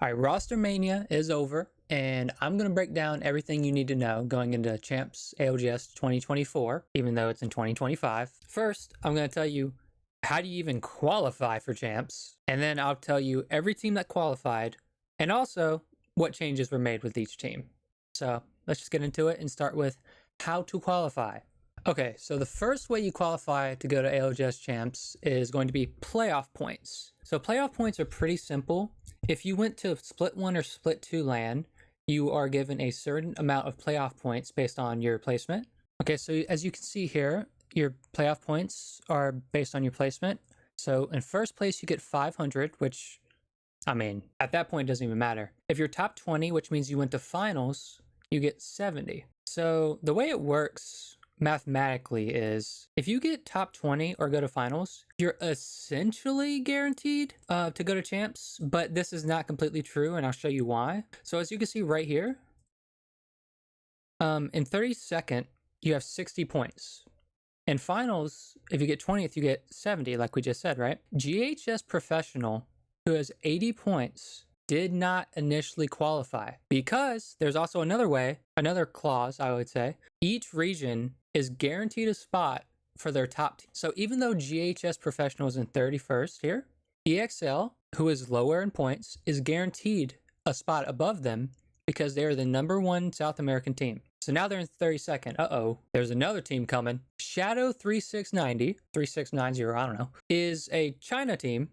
All right, Rostermania is over, and I'm going to break down everything you need to know going into Champs ALGS 2024, even though it's in 2025. First, I'm going to tell you how do you even qualify for Champs, and then I'll tell you every team that qualified, and also what changes were made with each team. So let's just get into it and start with how to qualify. Okay, so the first way you qualify to go to ALGS Champs is going to be playoff points. So playoff points are pretty simple. If you went to Split 1 or Split 2 LAN, you are given a certain amount of playoff points based on your placement. Okay, so as you can see here, your playoff points are based on your placement. So in first place, you get 500, which, I mean, at that point, it doesn't even matter. If you're top 20, which means you went to finals, you get 70. So the way it works mathematically is if you get top 20 or go to finals, you're essentially guaranteed to go to champs, but this is not completely true, and I'll show you why. So as you can see right here, in 32nd, you have 60 points. In finals, if you get 20th, you get 70, like we just said, right? GHS Professional, who has 80 points, did not initially qualify because there's also another way, another clause, I would say. Each region is guaranteed a spot for their top team. So even though GHS Professional is in 31st here, EXL, who is lower in points, is guaranteed a spot above them because they're the #1 South American team. So now they're in 32nd. Uh-oh, there's another team coming. Shadow 3690, 3690, I don't know, is a China team.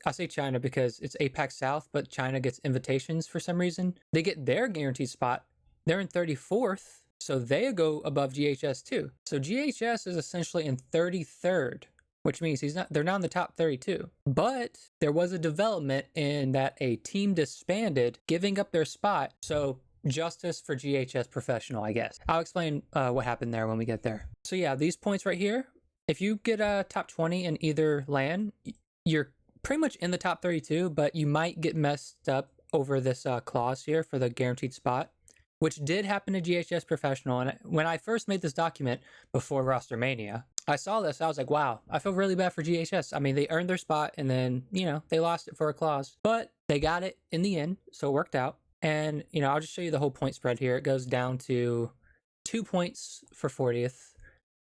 I say China because it's APAC South, but China gets invitations for some reason. They get their guaranteed spot. They're in 34th, so they go above GHS too. So GHS is essentially in 33rd, which means they're not in the top 32. But there was a development in that a team disbanded, giving up their spot. So justice for GHS Professional, I guess. I'll explain what happened there when we get there. So yeah, these points right here, if you get a top 20 in either LAN, you're pretty much in the top 32, but you might get messed up over this clause here for the guaranteed spot, which did happen to GHS Professional. And when I first made this document before Rostermania, I saw this, I was like, wow, I feel really bad for GHS. I mean, they earned their spot and then, they lost it for a clause, but they got it in the end, so it worked out. And, I'll just show you the whole point spread here. It goes down to 2 points for 40th,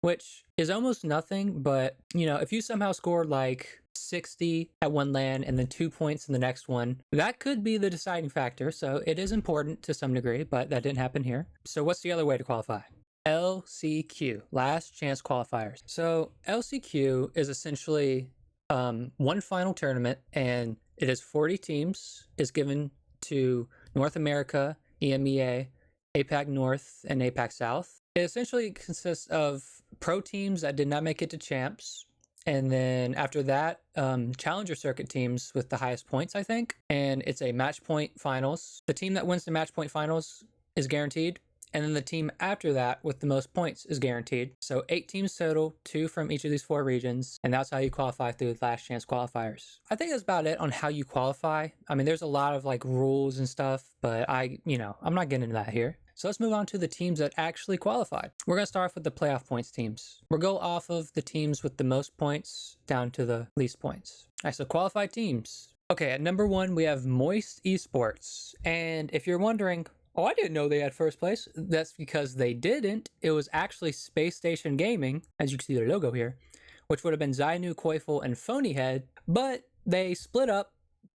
which is almost nothing, but, if you somehow scored like 60 at one LAN and then 2 points in the next one, that could be the deciding factor. So it is important to some degree, but that didn't happen here. So what's the other way to qualify? LCQ, last chance qualifiers. So LCQ is essentially one final tournament, and it is 40 teams, is given to North America, EMEA, APAC North, and APAC South. It essentially consists of pro teams that did not make it to champs, and then after that, challenger circuit teams with the highest points, I think. And it's a match point finals. The team that wins the match point finals is guaranteed. And then the team after that with the most points is guaranteed. So 8 teams total, 2 from each of these 4 regions. And that's how you qualify through last chance qualifiers. I think that's about it on how you qualify. I mean, there's a lot of like rules and stuff, but I'm not getting into that here. So let's move on to the teams that actually qualified. We're going to start off with the playoff points teams. We'll go off of the teams with the most points down to the least points. All right, so qualified teams. Okay, at number 1, we have Moist Esports. And if you're wondering, oh, I didn't know they had first place, that's because they didn't. It was actually Space Station Gaming, as you can see their logo here, which would have been Zainu, Koifel, and Phonyhead, but they split up.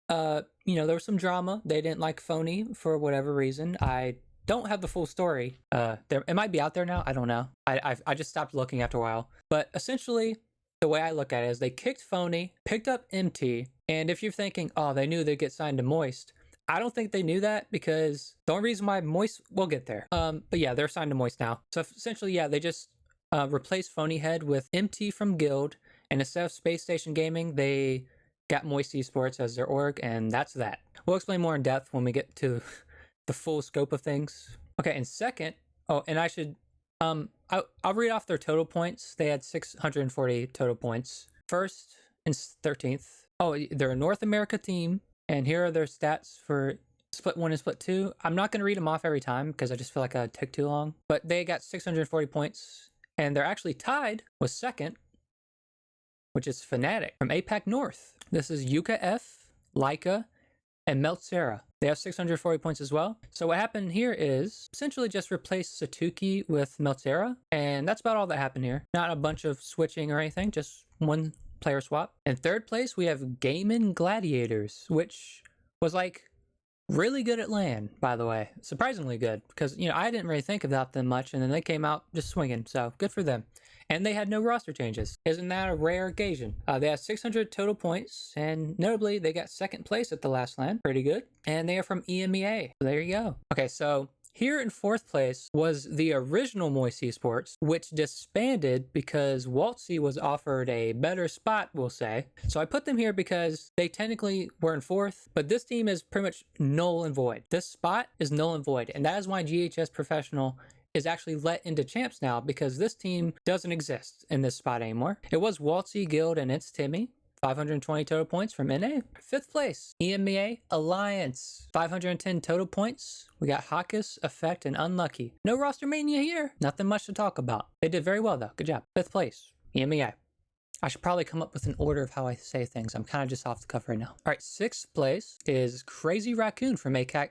There was some drama. They didn't like Phony for whatever reason. I don't have the full story. It might be out there now. I don't know. I just stopped looking after a while. But essentially, the way I look at it is they kicked Phony, picked up MT, and if you're thinking, oh, they knew they'd get signed to Moist, I don't think they knew that because the only reason why Moist, we'll get there. But yeah, they're signed to Moist now. So essentially, yeah, they just replaced Phonyhead with MT from Guild, and instead of Space Station Gaming, they got Moist Esports as their org, and that's that. We'll explain more in depth when we get to the full scope of things. Okay, and second, and I should, I'll read off their total points. They had 640 total points. First and 13th. Oh, they're a North America team, and here are their stats for Split 1 and Split 2. I'm not going to read them off every time because I just feel like I'd take too long, but they got 640 points, and they're actually tied with second, which is Fnatic from APAC North. This is Yuka F, Leica, and Meltsera. They have 640 points as well. So what happened here is essentially just replace Satuki with Meltera, and that's about all that happened here. Not a bunch of switching or anything, just one player swap. In third place, we have Gaiman Gladiators, which was like really good at LAN, by the way. Surprisingly good, because, you know, I didn't really think about them much, and then they came out just swinging, so good for them. And they had no roster changes. Isn't that a rare occasion? They have 600 total points, and notably, they got second place at the last LAN. Pretty good. And they are from EMEA. So there you go. Okay, so here in fourth place was the original Moist Esports, which disbanded because Waltzy was offered a better spot, we'll say. So I put them here because they technically were in fourth, but this team is pretty much null and void. This spot is null and void, and that is why GHS Professional is actually let into champs now, because this team doesn't exist in this spot anymore. It was Waltzy, Guild, and It's Timmy. 520 total points from NA. Fifth place, EMEA Alliance. 510 total points. We got Hawkus, Effect, and Unlucky. No roster mania here. Nothing much to talk about. They did very well, though. Good job. Fifth place, EMEA. I should probably come up with an order of how I say things. I'm kind of just off the cuff right now. All right, sixth place is Crazy Raccoon from APAC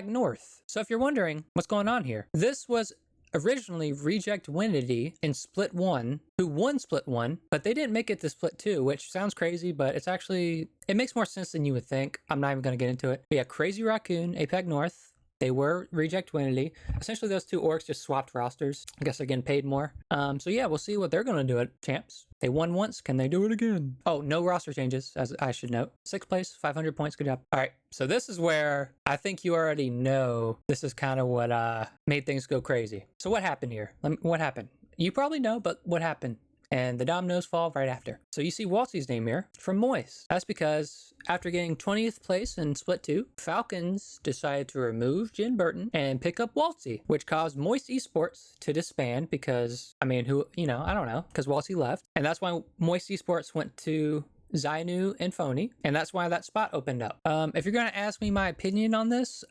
North. So if you're wondering what's going on here, this was originally Reject Winity in Split 1, who won Split 1, but they didn't make it to Split 2, which sounds crazy, but it's actually, it makes more sense than you would think. I'm not even going to get into it. But yeah, Crazy Raccoon, APAC North, they were Reject Winity. Essentially, those two orgs just swapped rosters. I guess they're getting paid more. So yeah, we'll see what they're going to do at champs. They won once. Can they do it again? Oh, no roster changes, as I should note. Sixth place, 500 points. Good job. All right, so this is where I think you already know this is kind of what made things go crazy. So what happened here? What happened? You probably know, but what happened? And the dominoes fall right after. So you see Waltzy's name here from Moist. That's because after getting 20th place in Split 2, Falcons decided to remove Jin Burton and pick up Waltzy, which caused Moist Esports to disband because, I mean, who, you know, I don't know, because Waltzy left. And that's why Moist Esports went to Zainu and Phony, and that's why that spot opened up. If you're gonna ask me my opinion on this,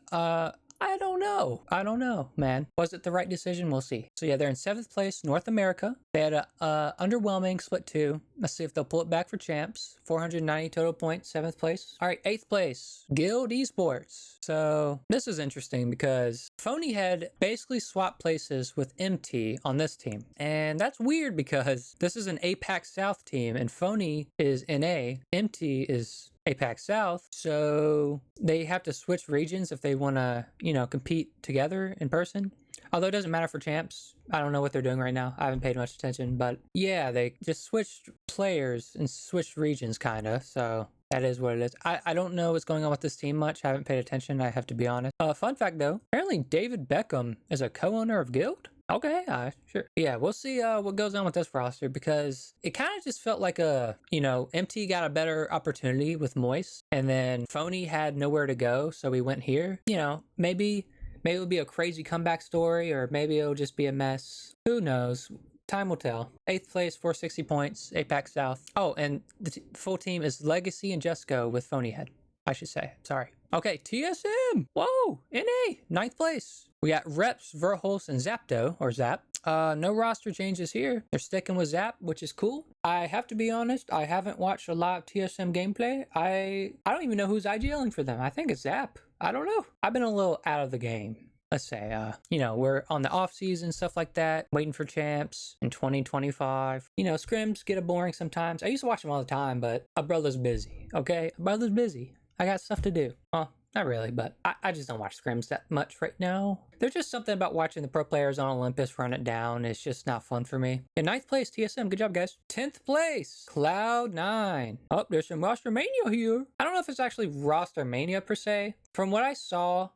I don't know. I don't know, man. Was it the right decision? We'll see. So yeah, they're in 7th place, North America. They had a underwhelming Split 2. Let's see if they'll pull it back for champs. 490 total points, 7th place. All right, 8th place, Guild Esports. So this is interesting because Phony had basically swapped places with MT on this team. And that's weird because this is an APAC South team and Phony is NA. MT is APAC South, so they have to switch regions if they want to, you know, compete together in person. Although it doesn't matter for champs. I don't know what they're doing right now. I haven't paid much attention, but yeah, they just switched players and switched regions, kind of. So that is what it is. I don't know what's going on with this team much. I haven't paid attention, I have to be honest. Fun fact though, apparently David Beckham is a co-owner of Guild. Okay, sure. Yeah, we'll see what goes on with this roster because it kind of just felt like you know, MT got a better opportunity with Moist and then Phony had nowhere to go, so we went here. You know, maybe it'll be a crazy comeback story or maybe it'll just be a mess. Who knows? Time will tell. 8th place, 460 points, APAC South. Oh, and the full team is Legacy and Jesco with Phony Head, I should say. Sorry. Okay, TSM. Whoa, NA, 9th place. We got Reps, Verholz, and Zapdo, or Zap. No roster changes here. They're sticking with Zap, which is cool. I have to be honest, I haven't watched a lot of TSM gameplay. I don't even know who's IGLing for them. I think it's Zap. I don't know. I've been a little out of the game. Let's say, you know, we're on the off season, stuff like that, waiting for champs in 2025. You know, scrims get boring sometimes. I used to watch them all the time, but a brother's busy, okay? A brother's busy. I got stuff to do. Well, not really, but I just don't watch scrims that much right now. There's just something about watching the pro players on Olympus run it down. It's just not fun for me. In 9th place, TSM. Good job, guys. 10th place, Cloud9. Oh, there's some roster mania here. I don't know if it's actually roster mania per se. From what I saw,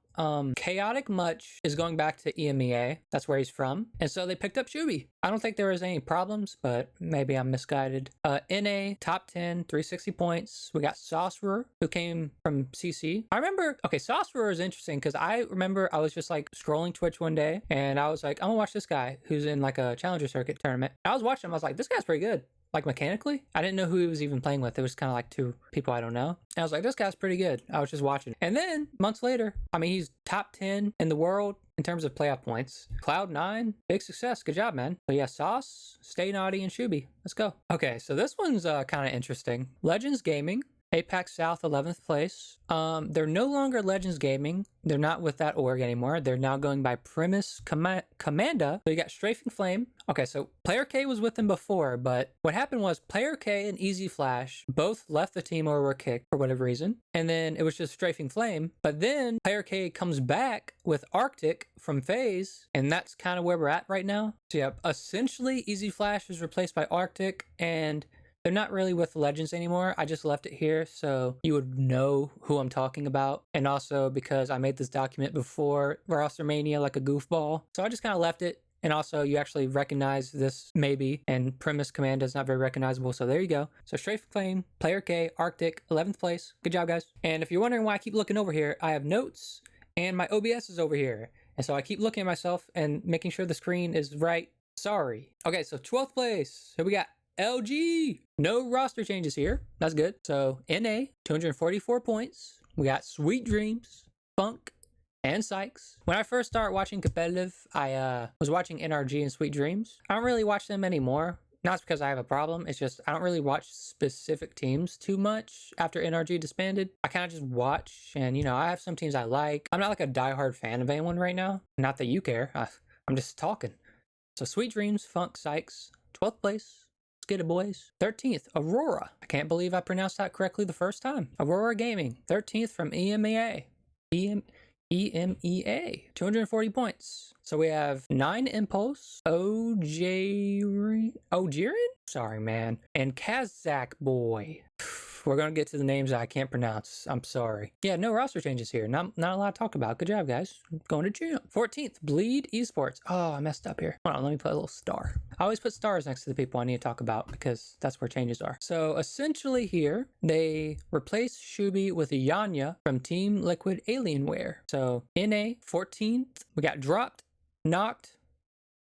Chaotic Much is going back to EMEA. That's where he's from. And so they picked up Shuby. I don't think there was any problems, but maybe I'm misguided. NA, top 10, 360 points. We got Sorcerer, who came from CC. I remember, okay, Sorcerer is interesting because I remember I was just like scrolling Twitch one day and I was like, I'm gonna watch this guy who's in like a Challenger Circuit tournament. I was watching him, I was like, this guy's pretty good. Like mechanically, I didn't know who he was even playing with. It was kind of like two people I don't know. And I was like, this guy's pretty good. I was just watching. And then months later, I mean, he's top 10 in the world in terms of playoff points. Cloud9, big success. Good job, man. So yeah, Sauce, Stay Naughty, and Shuby. Let's go. Okay, so this one's kind of interesting. Legends Gaming APAC South, 11th place. They're no longer Legends Gaming. They're not with that org anymore. They're now going by Primus Commanda. So you got Strafing Flame. Okay, so Player K was with them before, but what happened was Player K and Easy Flash both left the team or were kicked for whatever reason. And then it was just Strafing Flame. But then Player K comes back with Arctic from FaZe, and that's kind of where we're at right now. So yeah, essentially Easy Flash is replaced by Arctic, and they're not really with Legends anymore. I just left it here so you would know who I'm talking about. And also because I made this document before ROSTERMANIA like a goofball. So I just kind of left it. And also you actually recognize this maybe. And Primus Command is not very recognizable. So there you go. So Strafing Flame, Player K, Arctic, 11th place. Good job, guys. And if you're wondering why I keep looking over here, I have notes and my OBS is over here. And so I keep looking at myself and making sure the screen is right. Sorry. Okay, so 12th place. So we got LG. No roster changes here. That's good. So NA, 244 points. We got Sweet Dreams, Funk, and Sykes. When I first started watching competitive, I was watching NRG and Sweet Dreams. I don't really watch them anymore. Not because I have a problem. It's just I don't really watch specific teams too much after NRG disbanded. I kind of just watch, and you know, I have some teams I like. I'm not like a diehard fan of anyone right now. Not that you care. I'm just talking. So Sweet Dreams, Funk, Sykes, 12th place. Get it, boys. 13th, Aurora. I can't believe I pronounced that correctly the first time. Aurora Gaming. 13th from EMEA. EMEA. 240 points. So we have 9 Impulse, Ojirin? Sorry, man. And Kazakh Boy. We're going to get to the names I can't pronounce. I'm sorry. Yeah, no roster changes here. Not a lot to talk about. Good job, guys. Going to gym. 14th, Bleed Esports. Oh, I messed up here. Hold on, let me put a little star. I always put stars next to the people I need to talk about because that's where changes are. So essentially here, they replaced Shubi with Yanya from Team Liquid Alienware. So NA, 14th. We got dropped, knocked,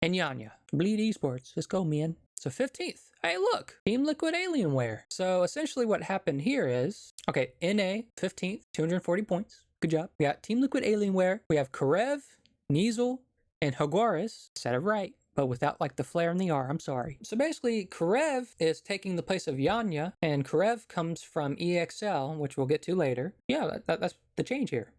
and Yanya. Bleed Esports. Let's go, man. So 15th, hey look, Team Liquid Alienware. So essentially what happened here is, okay, NA, 15th, 240 points. Good job. We got Team Liquid Alienware. We have Karev, Nizel, and Hogaris. Said it right, but without like the flare and the R, I'm sorry. So basically, Karev is taking the place of Yanya, and Karev comes from EXL, which we'll get to later. Yeah, that's the change here.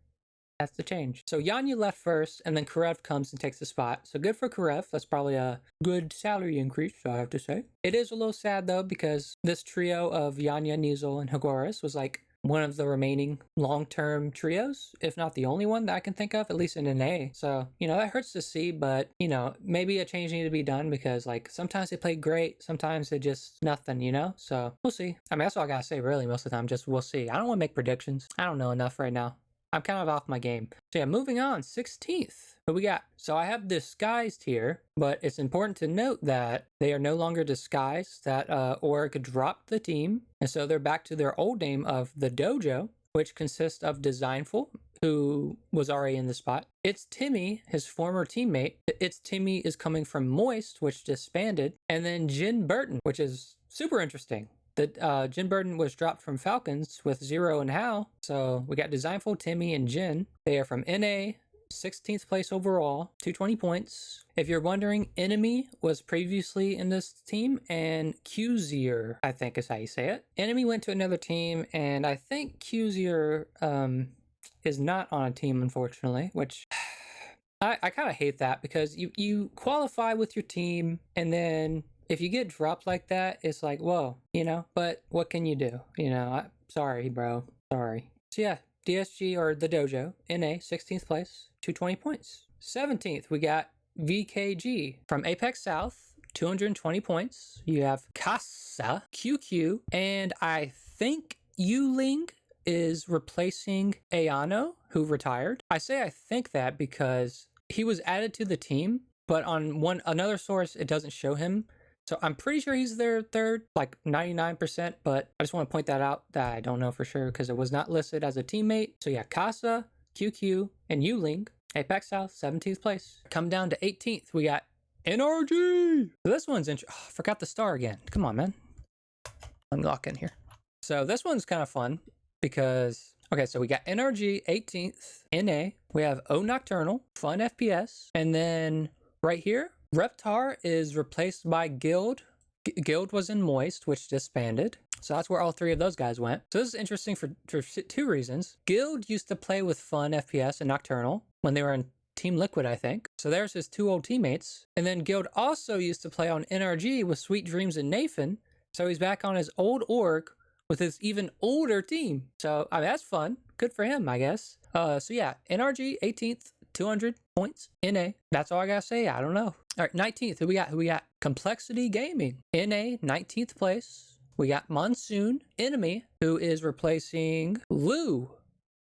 That's the change. So Yanya left first, and then Karev comes and takes the spot. So good for Karev. That's probably a good salary increase, I have to say. It is a little sad, though, because this trio of Yanya, Nizel, and Hogaris was like one of the remaining long-term trios, if not the only one that I can think of, at least in NA. So, you know, that hurts to see, but, you know, maybe a change needed to be done because, like, sometimes they play great, sometimes it just nothing, you know? So, we'll see. I mean, that's all I gotta say, really, most of the time, just we'll see. I don't want to make predictions. I don't know enough right now. I'm kind of off my game. So yeah, moving on, 16th. What we got? So I have disguised here, but it's important to note that they are no longer disguised, that Org dropped the team, and so they're back to their old name of The Dojo, which consists of Designful, who was already in the spot. It's Timmy, his former teammate. It's Timmy is coming from Moist, which disbanded, and then Jin Burton, which is super interesting. Jin Burton was dropped from Falcons with Zero and Hal. So we got Designful, Timmy, and Jin. They are from NA, 16th place overall, 220 points. If you're wondering, Enemy was previously in this team, and Qzier, I think is how you say it. Enemy went to another team, and I think Qzier is not on a team, unfortunately, which I kind of hate that because you qualify with your team, and then if you get dropped like that, it's like, whoa, you know, but what can you do? You know, sorry, bro. Sorry. So yeah, DSG or The Dojo, NA, 16th place, 220 points. 17th, we got VKG from Apex South, 220 points. You have Casa, QQ, and I think Yuling is replacing Ayano, who retired. I say I think that because he was added to the team, but on another source, it doesn't show him. So I'm pretty sure he's their third, like 99%, but I just want to point that out that I don't know for sure because it was not listed as a teammate. So yeah, Casa, QQ, and Yuling, Apex South, 17th place. Come down to 18th, we got NRG. So this one's interesting. Oh, I forgot the star again. Come on, man. Let me lock in here. So this one's kind of fun because, okay, so we got NRG, 18th, NA. We have O Nocturnal, Fun FPS, and then right here, Reptar is replaced by Guild. Guild was in Moist, which disbanded. So that's where all 3 of those guys went. So this is interesting for 2 reasons. Guild used to play with Fun, FPS, and Nocturnal when they were in Team Liquid, I think. So there's his 2 old teammates. And then Guild also used to play on NRG with Sweet Dreams and Nathan. So he's back on his old org with his even older team. So, I mean, that's fun. Good for him, I guess. So yeah, NRG 18th, 200 points. NA. That's all I gotta say. I don't know. All right, 19th. Who we got? Who we got? Complexity Gaming. NA, 19th place. We got Monsoon, Enemy, who is replacing Lou.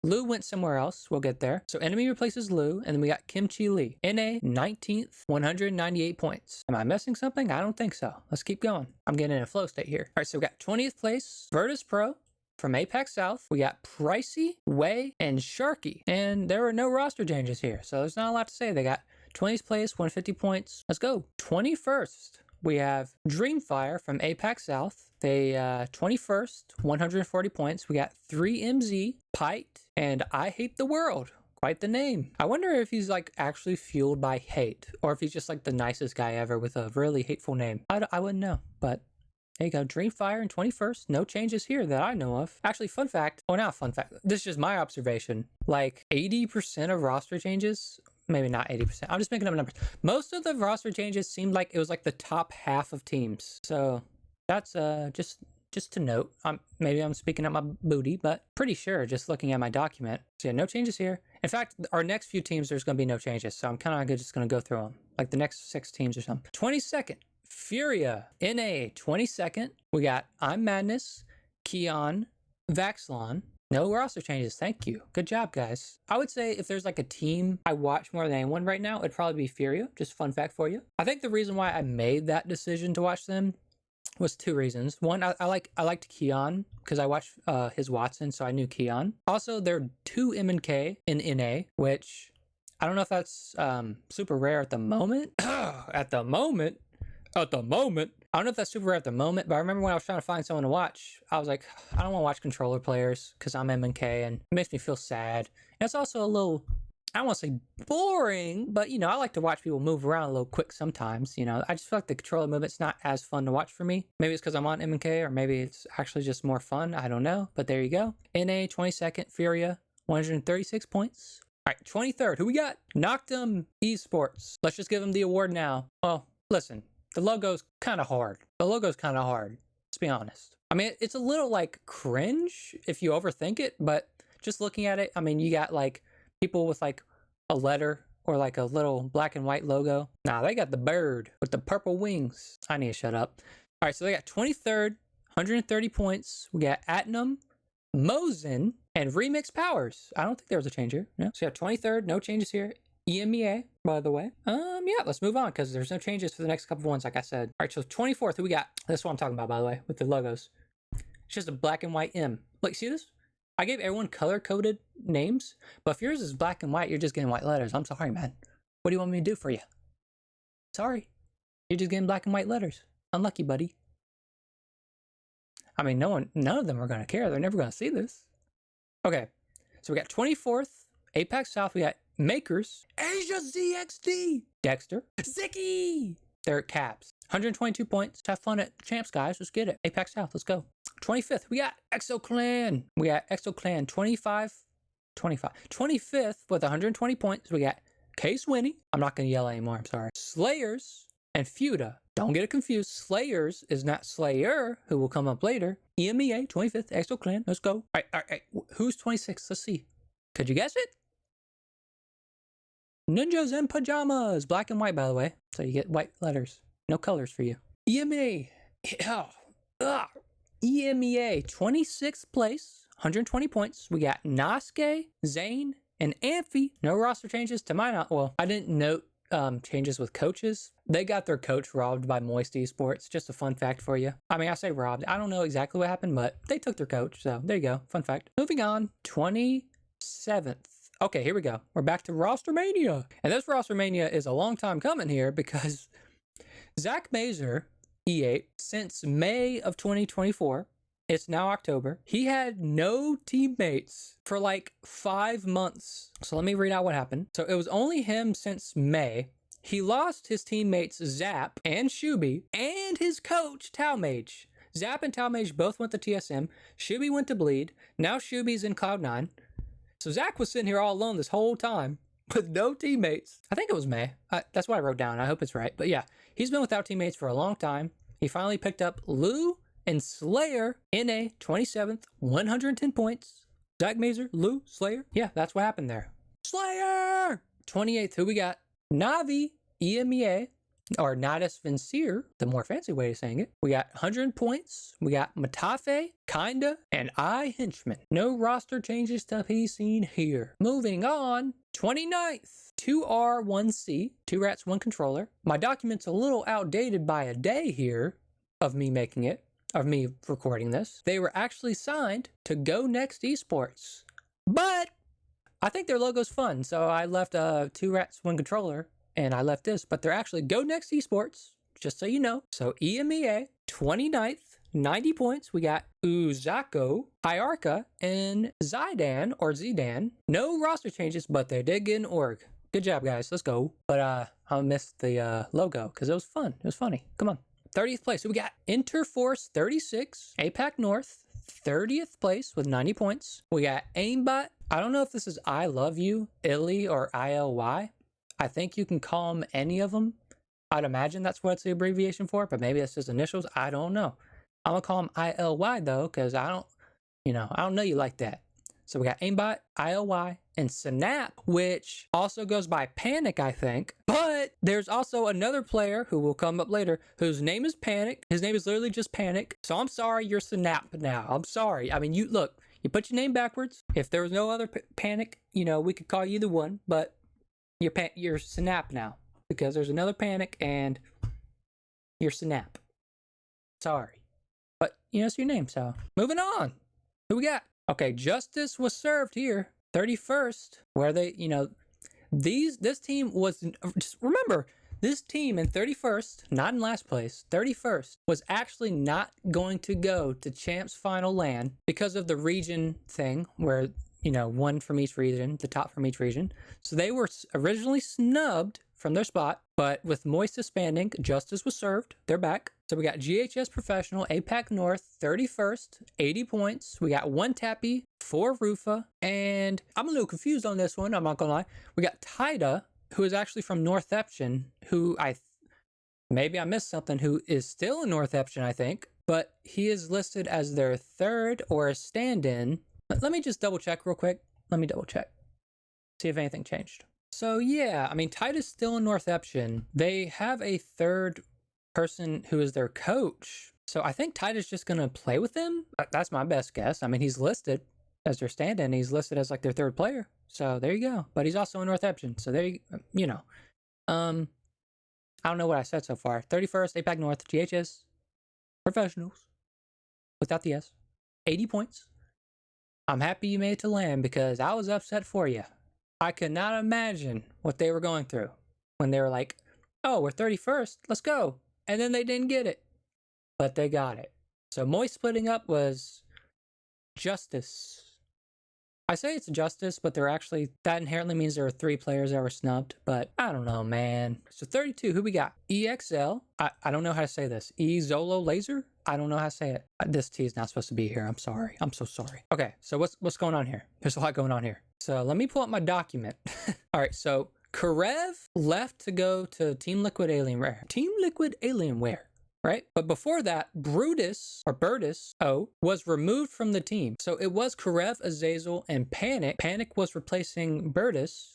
Lou went somewhere else. We'll get there. So Enemy replaces Lou, and then we got Kimchi Lee. NA, 19th, 198 points. Am I missing something? I don't think so. Let's keep going. I'm getting in a flow state here. All right, so we got 20th place, Virtus Pro. From Apex South, we got Pricey, Way, and Sharky. And there were no roster changes here, so there's not a lot to say. They got 20th place, 150 points. Let's go. 21st, we have Dreamfire from Apex South. They 21st, 140 points. We got 3MZ, Pite, and I Hate the World. Quite the name. I wonder if he's like actually fueled by hate, or if he's just like the nicest guy ever with a really hateful name. I wouldn't know, but there you go. Dreamfire in 21st. No changes here that I know of. Actually, fun fact. Oh, not fun fact. This is just my observation. Like 80% of roster changes, maybe not 80%. I'm just making up numbers. Most of the roster changes seemed like it was like the top half of teams. So that's just to note. Maybe I'm speaking up my booty, but pretty sure just looking at my document. So yeah, no changes here. In fact, our next few teams, there's going to be no changes. So I'm kind of just going to go through them. Like the next 6 teams or something. 22nd. Furia, NA, 22nd. We got I'm Madness, Keon, Vaxlon. No roster changes. Thank you. Good job, guys. I would say if there's like a team I watch more than anyone right now, it'd probably be Furia. Just fun fact for you. I think the reason why I made that decision to watch them was 2 reasons. One, I liked Keon because I watched his Watson, so I knew Keon. Also, there are 2 MK in NA, which I don't know if that's super rare at the moment. At the moment. I don't know if that's super rare at the moment, but I remember when I was trying to find someone to watch, I was like, I don't want to watch controller players because I'm MK and it makes me feel sad. And it's also a little, I don't want to say boring, but you know, I like to watch people move around a little quick sometimes. You know, I just feel like the controller movement's not as fun to watch for me. Maybe it's because I'm on MK, or maybe it's actually just more fun. I don't know, but there you go. NA 22nd, Furia, 136 points. All right, 23rd, who we got? Noctum Esports. Let's just give them the award now. Well, listen. The logo's kind of hard. Let's be honest. I mean, it's a little like cringe if you overthink it, but just looking at it, I mean, you got like people with like a letter or like a little black and white logo. Nah, they got the bird with the purple wings. I need to shut up. All right, so they got 23rd, 130 points. We got Atnum, Mosin, and Remix Powers. I don't think there was a change here. No. So you have 23rd, no changes here. EMEA, by the way. Yeah, let's move on because there's no changes for the next couple of ones, like I said. All right, so 24th, who we got? That's what I'm talking about, by the way, with the logos. It's just a black and white M. Like, see this? I gave everyone color-coded names, but if yours is black and white, you're just getting white letters. I'm sorry, man. What do you want me to do for you? Sorry. You're just getting black and white letters. Unlucky, buddy. I mean, none of them are going to care. They're never going to see this. Okay, so we got 24th, Apex South. We got Makers, Asia ZXD, Dexter, Zicky. They're at caps. 122 points. Have fun at champs, guys. Let's get it. Apex South. Let's go. 25th. We got ExoClan. 25. 25th with 120 points. We got Case Winnie. I'm not going to yell anymore. I'm sorry. Slayers and Feuda. Don't get it confused. Slayers is not Slayer, who will come up later. EMEA, 25th. ExoClan. Let's go. All right. Who's 26th? Let's see. Could you guess it? Ninjas in pajamas. Black and white, by the way. So you get white letters. No colors for you. EMEA. EMEA. 26th place. 120 points. We got Nasuke, Zane, and Amphi. No roster changes to my knowledge. Well, I didn't note changes with coaches. They got their coach robbed by Moist Esports. Just a fun fact for you. I mean, I say robbed. I don't know exactly what happened, but they took their coach. So there you go. Fun fact. Moving on. 27th. Okay, here we go. We're back to Rostermania. And this Rostermania is a long time coming here because Zach Mazer, E8, since May of 2024, it's now October, he had no teammates for like 5 months. So let me read out what happened. So it was only him since May. He lost his teammates Zap and Shuby and his coach Talmage. Zap and Talmage both went to TSM. Shuby went to Bleed. Now Shuby's in Cloud9. So Zach was sitting here all alone this whole time with no teammates. I think it was May. That's what I wrote down. I hope it's right. But yeah, he's been without teammates for a long time. He finally picked up Lou and Slayer in a 27th, 110 points. Zach Mazer, Lou, Slayer. Yeah, that's what happened there. Slayer! 28th, who we got? Navi, EMEA, or Nadas Vincere, the more fancy way of saying it. We got 100 points. We got Matafe, Kinda, and I Henchman. No roster changes to be seen here. Moving on, 29th, 2R1C, 2 rats, 1 controller. My document's a little outdated by a day here of me making it, of me recording this. They were actually signed to Go Next Esports, but I think their logo's fun, so I left 2 rats, 1 controller, and I left this, but they're actually Go Next Esports, just so you know. So EMEA, 29th, 90 points. We got Uzako, Hyarka, and Zidan, or Zidan. No roster changes, but they did get an org. Good job, guys. Let's go. But I missed the logo, because it was fun. It was funny. Come on. 30th place. So we got Interforce 36, APAC North, 30th place with 90 points. We got Aimbot. I don't know if this is I Love You, Illy, or ILY. I think you can call them any of them. I'd imagine that's what it's the abbreviation for, but maybe that's his initials. I don't know. I'm going to call him ILY, though, because I don't know you like that. So we got Aimbot, ILY, and Snap, which also goes by Panic, I think. But there's also another player who will come up later whose name is Panic. His name is literally just Panic. So I'm sorry you're Snap now. I'm sorry. I mean, you put your name backwards. If there was no other Panic, we could call you the one, but you're Snap now because there's another Panic and you're Snap. Sorry. But, it's your name, so. Moving on. Who we got? Okay, Justice was served here. 31st, where they, this team was, just remember, this team in 31st, not in last place, 31st, was actually not going to go to Champs Final LAN because of the region thing where, one from each region, the top from each region. So they were originally snubbed from their spot, but with Moist disbanding, Justice was served. They're back. So we got GHS Professional, APAC North, 31st, 80 points. We got 1 Tappy, 4 Rufa, and I'm a little confused on this one, I'm not gonna lie. We got Tida, who is actually from North Eption, who maybe I missed something, who is still in North Eption, I think, but he is listed as their 3rd or a stand-in. Let me just double check real quick. Let me double check. See if anything changed. So yeah, I mean, Titus still in North Eption. They have a 3rd person who is their coach. So I think Titus just going to play with them. That's my best guess. I mean, he's listed as their stand-in. He's listed as like their 3rd player. So there you go. But he's also in North Eption. So there you know. I don't know what I said so far. 31st, APAC North, GHS, Professionals, without the S, 80 points. I'm happy you made it to land because I was upset for you. I could not imagine what they were going through when they were like, oh, we're 31st, let's go. And then they didn't get it, but they got it. So Moist splitting up was Justice. I say it's Justice, but that inherently means there were 3 players that were snubbed, but I don't know, man. So 32, who we got? EXL. I don't know how to say this. Zolo Laser? I don't know how to say it. This T is not supposed to be here. I'm sorry. I'm so sorry. Okay, so what's going on here? There's a lot going on here. So let me pull up my document. All right, so Karev left to go to Team Liquid Alienware. Team Liquid Alienware, right? But before that, Brutus was removed from the team. So it was Karev, Azazel, and Panic. Panic was replacing Brutus.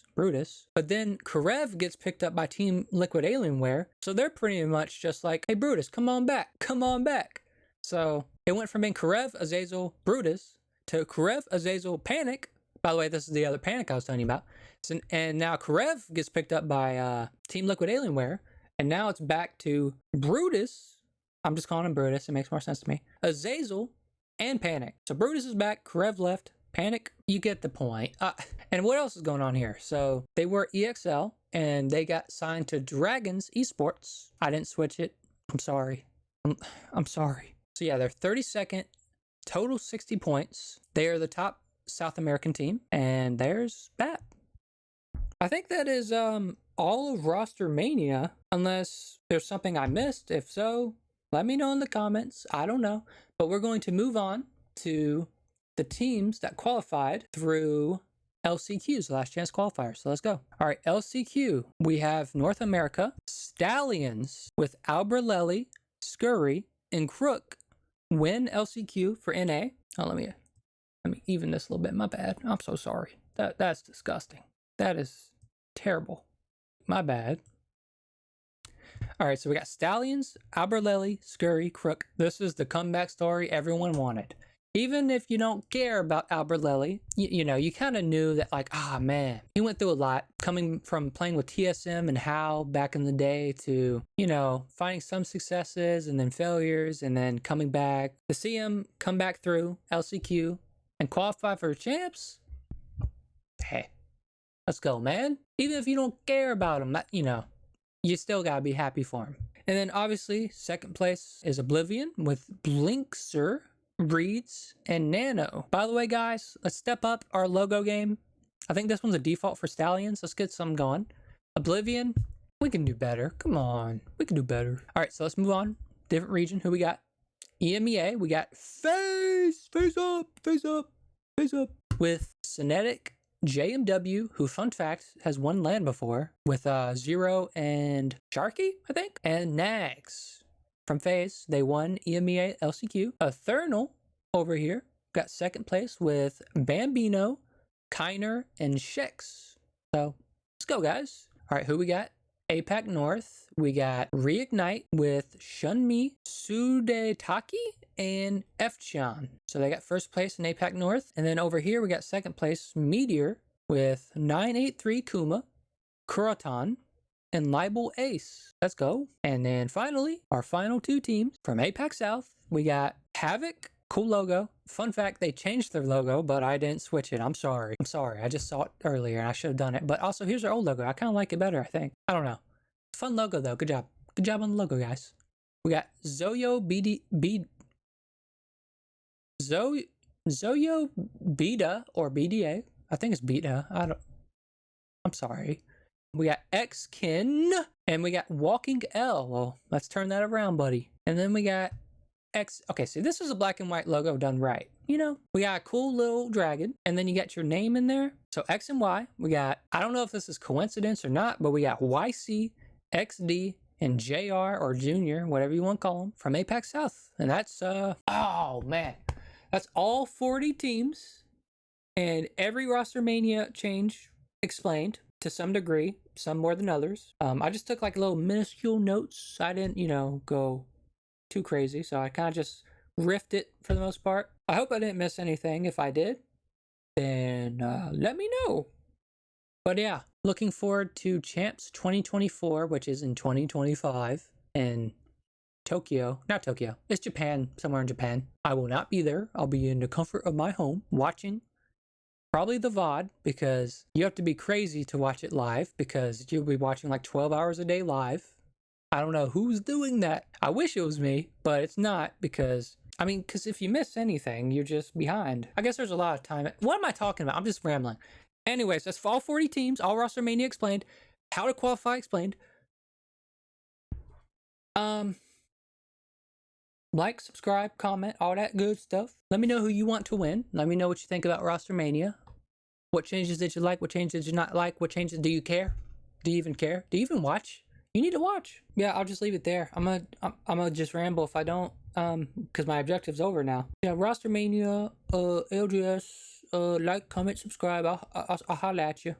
But then Karev gets picked up by Team Liquid Alienware. So they're pretty much just like, hey, Brutus, come on back. Come on back. So it went from being Karev, Azazel, Brutus to Karev, Azazel, Panic. By the way, this is the other Panic I was telling you about. So, and now Karev gets picked up by Team Liquid Alienware. And now it's back to Brutus. I'm just calling him Brutus. It makes more sense to me. Azazel and Panic. So Brutus is back. Karev left. Panic, you get the point. And what else is going on here? So they were EXL and they got signed to Dragons Esports. I didn't switch it. I'm sorry. I'm sorry. So yeah, they're 32nd, total 60 points. They are the top South American team. And there's that. I think that is all of Rostermania, unless there's something I missed. If so, Let me know in the comments. I don't know. But we're going to move on to the teams that qualified through LCQs, last chance qualifiers. So let's go. All right, LCQ. We have North America, Stallions with Alberlelli, Scurry, and Crook win LCQ for NA. Oh, let me even this a little bit. My bad. I'm so sorry. That's disgusting. That is terrible. My bad. All right, so we got Stallions, Alberlelli, Scurry, Crook. This is the comeback story everyone wanted. Even if you don't care about Alberlelli, you know, you kind of knew that, like, ah, man, he went through a lot, coming from playing with TSM and HAL back in the day to, you know, finding some successes and then failures and then coming back. To see him come back through LCQ and qualify for champs, hey, let's go, man. Even if you don't care about him, you know, you still gotta be happy for him. And then obviously, second place is Oblivion with Blinkster, Reeds, and Nano. By the way, guys, let's step up our logo game. I think this one's a default for Stallions. Let's get some going. Oblivion, we can do better. Come on, we can do better. All right, so let's move on. Different region. Who we got? EMEA. We got face up with Cinetic, JMW, who, fun fact, has won LAN before, with Zero and Sharky, I think, and Nags. From FaZe, they won EMEA LCQ. Ethernal over here got second place with Bambino, Kiner, and Shex. So let's go, guys. All right, who we got? APAC North. We got Reignite with Shunmi, Sudetaki, and Fchan. So they got first place in APAC North. And then over here, we got second place Meteor with 983 Kuma, Kuroton, and Libel Ace. Let's go. And then finally, our final two teams from APAC South, we got Havoc. Cool logo. Fun fact, they changed their logo, but I didn't switch it. I'm sorry. I just saw it earlier and I should have done it. But also, here's our old logo. I kind of like it better, I think. I don't know. Fun logo, though. Good job. Good job on the logo, guys. We got Zoyo Beta or BDA. I think it's Beta. I'm sorry. We got Xkin and we got Walking L. Well, let's turn that around, buddy. And then we got okay, so this is a black and white logo done right. You know, we got a cool little dragon, and then you got your name in there. So X and Y, we got, I don't know if this is coincidence or not, but we got YC, XD, and JR or Junior, whatever you want to call them, from APAC South. And that's, oh man, that's all 40 teams, and every RosterMania change explained to some degree, some more than others. I just took like little minuscule notes. I didn't, you know, go too crazy, so I kind of just riffed it for the most part. I hope I didn't miss anything. If I did, then let me know. But yeah, looking forward to Champs 2024, which is in 2025 in Tokyo. Not Tokyo, it's Japan, somewhere in Japan. I will not be there. I'll be in the comfort of my home watching probably the VOD, because you have to be crazy to watch it live, because you'll be watching like 12 hours a day live. I don't know who's doing that. I wish it was me, but it's not, because, I mean, because if you miss anything, you're just behind. I guess there's a lot of time. What am I talking about? I'm just rambling. Anyways, that's all 40 teams, all RosterMania explained, how to qualify explained. Like, subscribe, comment, all that good stuff. Let me know who you want to win. Let me know what you think about RosterMania. What changes did you like? What changes did you not like? What changes do you care? Do you even care? Do you even watch? You need to watch. Yeah, I'll just leave it there. I'm gonna just ramble if I don't, because my objective's over now. Yeah, RosterMania, LGS, like, comment, subscribe. I'll holla at you.